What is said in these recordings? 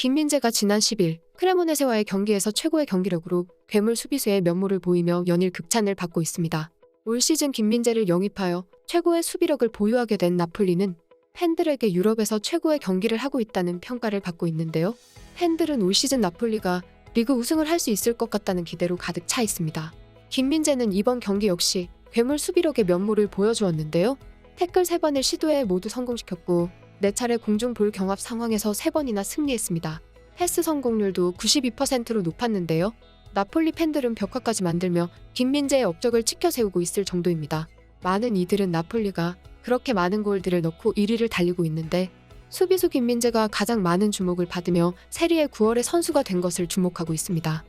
김민재가 지난 10일 크레모네세와의 경기에서 최고의 경기력으로 괴물 수비수의 면모를 보이며 연일 극찬을 받고 있습니다. 올 시즌 김민재를 영입하여 최고의 수비력을 보유하게 된 나폴리는 팬들에게 유럽에서 최고의 경기를 하고 있다는 평가를 받고 있는데요. 팬들은 올 시즌 나폴리가 리그 우승을 할 수 있을 것 같다는 기대로 가득 차 있습니다. 김민재는 이번 경기 역시 괴물 수비력의 면모를 보여주었는데요. 태클 3번을 시도해 모두 성공시켰고 4차례 공중볼 경합 상황에서 3번이나 승리했습니다. 패스 성공률도 92%로 높았는데요. 나폴리 팬들은 벽화까지 만들며 김민재의 업적을 치켜 세우고 있을 정도입니다. 많은 이들은 나폴리가 그렇게 많은 골들을 넣고 1위를 달리고 있는데 수비수 김민재가 가장 많은 주목을 받으며 세리에 9월의 선수가 된 것을 주목하고 있습니다.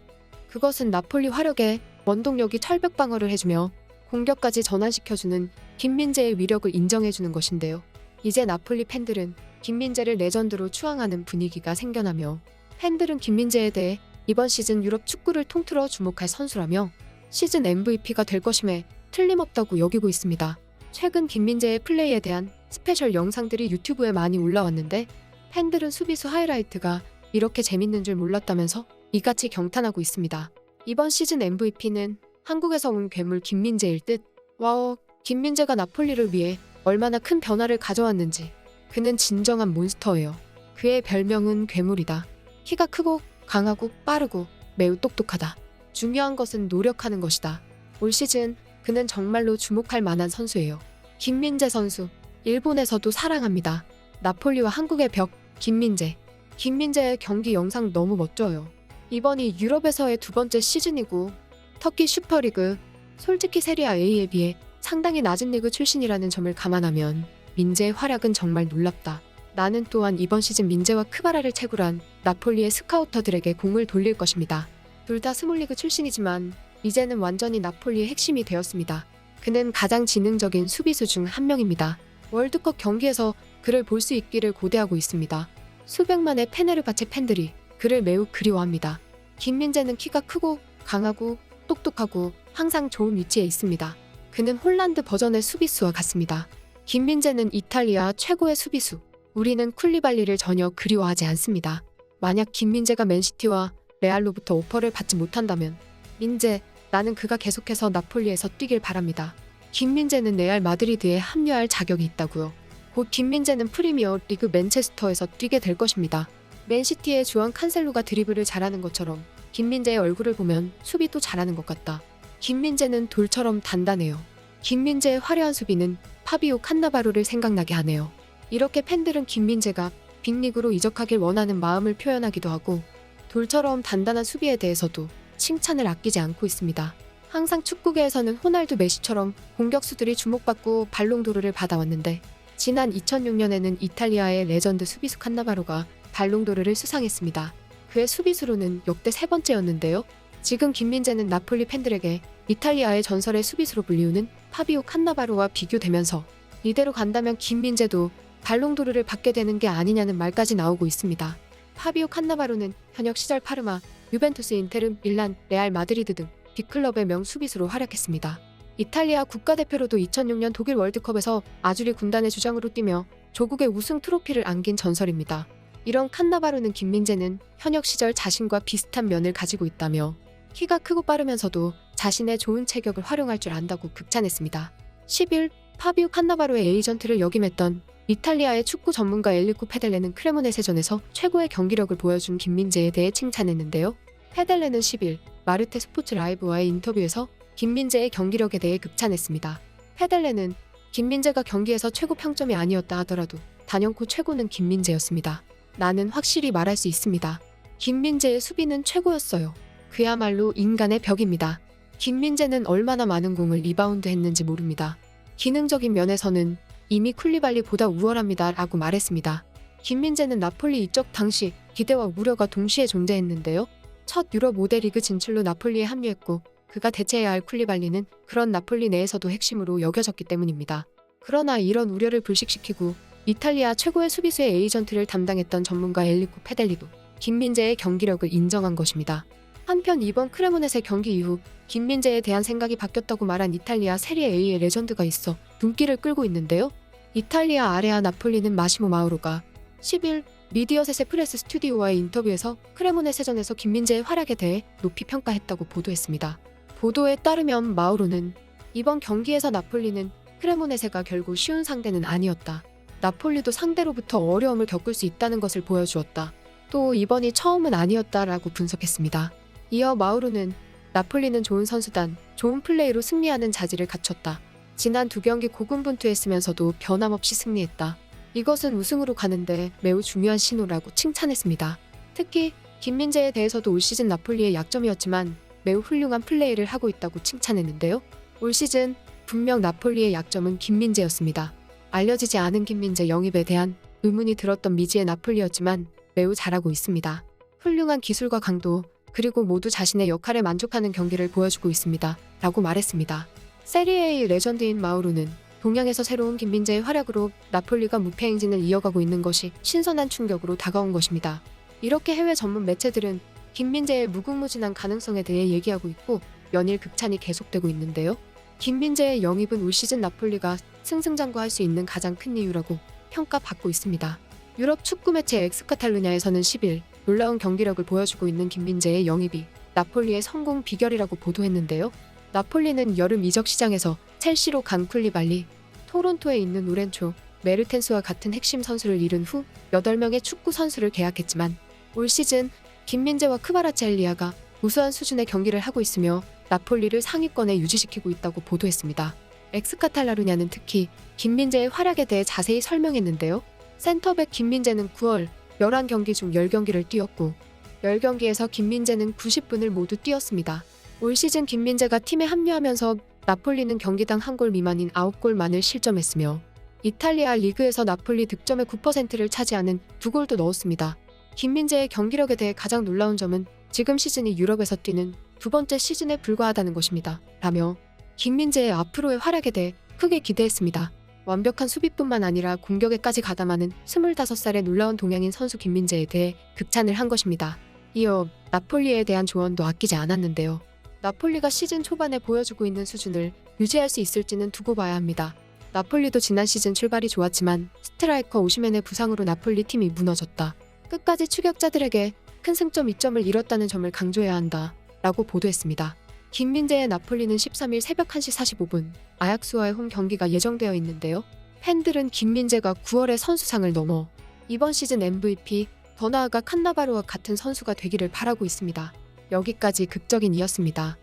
그것은 나폴리 화력에 원동력이 철벽 방어를 해주며 공격까지 전환시켜주는 김민재의 위력을 인정해주는 것인데요. 이제 나폴리 팬들은 김민재를 레전드로 추앙하는 분위기가 생겨나며 팬들은 김민재에 대해 이번 시즌 유럽 축구를 통틀어 주목할 선수라며 시즌 MVP가 될 것임에 틀림없다고 여기고 있습니다. 최근 김민재의 플레이에 대한 스페셜 영상들이 유튜브에 많이 올라왔는데 팬들은 수비수 하이라이트가 이렇게 재밌는 줄 몰랐다면서 이같이 경탄하고 있습니다. 이번 시즌 MVP는 한국에서 온 괴물 김민재일 듯. 와우, 김민재가 나폴리를 위해 얼마나 큰 변화를 가져왔는지. 그는 진정한 몬스터예요. 그의 별명은 괴물이다. 키가 크고 강하고 빠르고 매우 똑똑하다. 중요한 것은 노력하는 것이다. 올 시즌 그는 정말로 주목할 만한 선수예요. 김민재 선수, 일본에서도 사랑합니다. 나폴리와 한국의 벽, 김민재. 김민재의 경기 영상 너무 멋져요. 이번이 유럽에서의 2번째 시즌이고 터키 슈퍼리그, 솔직히 세리아 A에 비해 상당히 낮은 리그 출신이라는 점을 감안하면 민재의 활약은 정말 놀랍다. 나는 또한 이번 시즌 민재와 크바라를 채굴 한 나폴리의 스카우터들에게 공을 돌릴 것입니다. 둘 다 스몰리그 출신이지만 이제는 완전히 나폴리의 핵심이 되었습니다. 그는 가장 지능적인 수비수 중 한 명입니다. 월드컵 경기에서 그를 볼 수 있기를 고대하고 있습니다. 수백만의 페네르바체 팬들이 그를 매우 그리워합니다. 김민재는 키가 크고 강하고 똑똑하고 항상 좋은 위치에 있습니다. 그는 홀란드 버전의 수비수와 같습니다. 김민재는 이탈리아 최고의 수비수. 우리는 쿨리발리를 전혀 그리워하지 않습니다. 만약 김민재가 맨시티와 레알로부터 오퍼를 받지 못한다면 민재, 나는 그가 계속해서 나폴리에서 뛰길 바랍니다. 김민재는 레알 마드리드에 합류할 자격이 있다고요. 곧 김민재는 프리미어 리그 맨체스터에서 뛰게 될 것입니다. 맨시티의 주원 칸셀로가 드리블을 잘하는 것처럼 김민재의 얼굴을 보면 수비도 잘하는 것 같다. 김민재는 돌처럼 단단해요. 김민재의 화려한 수비는 파비오 칸나바로를 생각나게 하네요. 이렇게 팬들은 김민재가 빅리그로 이적하길 원하는 마음을 표현하기도 하고 돌처럼 단단한 수비에 대해서도 칭찬을 아끼지 않고 있습니다. 항상 축구계에서는 호날두 메시처럼 공격수들이 주목받고 발롱도르를 받아왔는데 지난 2006년에는 이탈리아의 레전드 수비수 칸나바로가 발롱도르를 수상했습니다. 그의 수비수로는 역대 3번째였는데요. 지금 김민재는 나폴리 팬들에게 이탈리아의 전설의 수비수로 불리우는 파비오 칸나바로와 비교되면서 이대로 간다면 김민재도 발롱도르를 받게 되는 게 아니냐는 말까지 나오고 있습니다. 파비오 칸나바로는 현역 시절 파르마, 유벤투스, 인테르, 밀란, 레알 마드리드 등 빅클럽의 명수비수로 활약했습니다. 이탈리아 국가대표로도 2006년 독일 월드컵에서 아주리 군단의 주장으로 뛰며 조국의 우승 트로피를 안긴 전설입니다. 이런 칸나바로는 김민재는 현역 시절 자신과 비슷한 면을 가지고 있다며 키가 크고 빠르면서도 자신의 좋은 체격을 활용할 줄 안다고 극찬했습니다. 10일 파비오 칸나바로의 에이전트를 역임했던 이탈리아의 축구 전문가 엘리코 페델레는 크레모네세전에서 최고의 경기력을 보여준 김민재에 대해 칭찬했는데요. 페델레는 10일 마르테 스포츠 라이브와의 인터뷰에서 김민재의 경기력에 대해 극찬했습니다. 페델레는 김민재가 경기에서 최고 평점이 아니었다 하더라도 단연코 최고는 김민재였습니다. 나는 확실히 말할 수 있습니다. 김민재의 수비는 최고였어요. 그야말로 인간의 벽입니다. 김민재는 얼마나 많은 공을 리바운드 했는지 모릅니다. 기능적인 면에서는 이미 쿨리발리보다 우월합니다 라고 말했습니다. 김민재는 나폴리 이적 당시 기대와 우려가 동시에 존재했는데요. 첫 유럽 5대 리그 진출로 나폴리에 합류했고 그가 대체해야 할 쿨리발리는 그런 나폴리 내에서도 핵심으로 여겨졌기 때문입니다. 그러나 이런 우려를 불식시키고 이탈리아 최고의 수비수의 에이전트를 담당했던 전문가 엘리코 페델리도 김민재의 경기력을 인정한 것입니다. 한편 이번 크레모네세 경기 이후 김민재에 대한 생각이 바뀌었다고 말한 이탈리아 세리에 A의 레전드가 있어 눈길을 끌고 있는데요. 이탈리아 아레아 나폴리는 마시모 마우로가 10일 미디어셋의 프레스 스튜디오와의 인터뷰에서 크레모네세전에서 김민재의 활약에 대해 높이 평가했다고 보도했습니다. 보도에 따르면 마우로는 이번 경기에서 나폴리는 크레모네세가 결국 쉬운 상대는 아니었다. 나폴리도 상대로부터 어려움을 겪을 수 있다는 것을 보여주었다. 또 이번이 처음은 아니었다라고 분석했습니다. 이어 마우로는 나폴리는 좋은 선수단, 좋은 플레이로 승리하는 자질을 갖췄다. 지난 2경기 고군분투했으면서도 변함없이 승리했다. 이것은 우승으로 가는데 매우 중요한 신호라고 칭찬했습니다. 특히 김민재에 대해서도 올 시즌 나폴리의 약점이었지만 매우 훌륭한 플레이를 하고 있다고 칭찬했는데요. 올 시즌 분명 나폴리의 약점은 김민재였습니다. 알려지지 않은 김민재 영입에 대한 의문이 들었던 미지의 나폴리였지만 매우 잘하고 있습니다. 훌륭한 기술과 강도, 그리고 모두 자신의 역할에 만족하는 경기를 보여주고 있습니다. 라고 말했습니다. 세리에의 레전드인 마우로는 동양에서 새로운 김민재의 활약으로 나폴리가 무패 행진을 이어가고 있는 것이 신선한 충격으로 다가온 것입니다. 이렇게 해외 전문 매체들은 김민재의 무궁무진한 가능성에 대해 얘기하고 있고 연일 극찬이 계속되고 있는데요. 김민재의 영입은 올 시즌 나폴리가 승승장구할 수 있는 가장 큰 이유라고 평가받고 있습니다. 유럽 축구 매체 엑스카탈루냐에서는 10일 놀라운 경기력을 보여주고 있는 김민재의 영입이 나폴리의 성공 비결이라고 보도했는데요. 나폴리는 여름 이적 시장에서 첼시로 간 쿨리발리, 토론토에 있는 우렌초, 메르텐스와 같은 핵심 선수를 잃은 후 8명의 축구 선수를 계약했지만 올 시즌 김민재와 크바라첼리아가 우수한 수준의 경기를 하고 있으며 나폴리를 상위권에 유지시키고 있다고 보도했습니다. 엑스카탈라루냐는 특히 김민재의 활약에 대해 자세히 설명했는데요. 센터백 김민재는 9월 11경기 중 10경기를 뛰었고 10경기에서 김민재는 90분을 모두 뛰었습니다. 올 시즌 김민재가 팀에 합류하면서 나폴리는 경기당 한 골 미만인 9골만을 실점했으며 이탈리아 리그에서 나폴리 득점의 9%를 차지하는 2골도 넣었습니다. 김민재의 경기력에 대해 가장 놀라운 점은 지금 시즌이 유럽에서 뛰는 2번째 시즌에 불과하다는 것입니다. 라며 김민재의 앞으로의 활약에 대해 크게 기대했습니다. 완벽한 수비뿐만 아니라 공격에까지 가담하는 25살의 놀라운 동양인 선수 김민재에 대해 극찬을 한 것입니다. 이어 나폴리에 대한 조언도 아끼지 않았는데요. 나폴리가 시즌 초반에 보여주고 있는 수준을 유지할 수 있을지는 두고 봐야 합니다. 나폴리도 지난 시즌 출발이 좋았지만 스트라이커 오시멘의 부상으로 나폴리 팀이 무너졌다. 끝까지 추격자들에게 큰 승점 2점을 잃었다는 점을 강조해야 한다. 라고 보도했습니다. 김민재의 나폴리는 13일 새벽 1시 45분 아약스와의 홈 경기가 예정되어 있는데요. 팬들은 김민재가 9월에 선수상을 넘어 이번 시즌 MVP, 더 나아가 칸나바로와 같은 선수가 되기를 바라고 있습니다. 여기까지 극적인 이었습니다.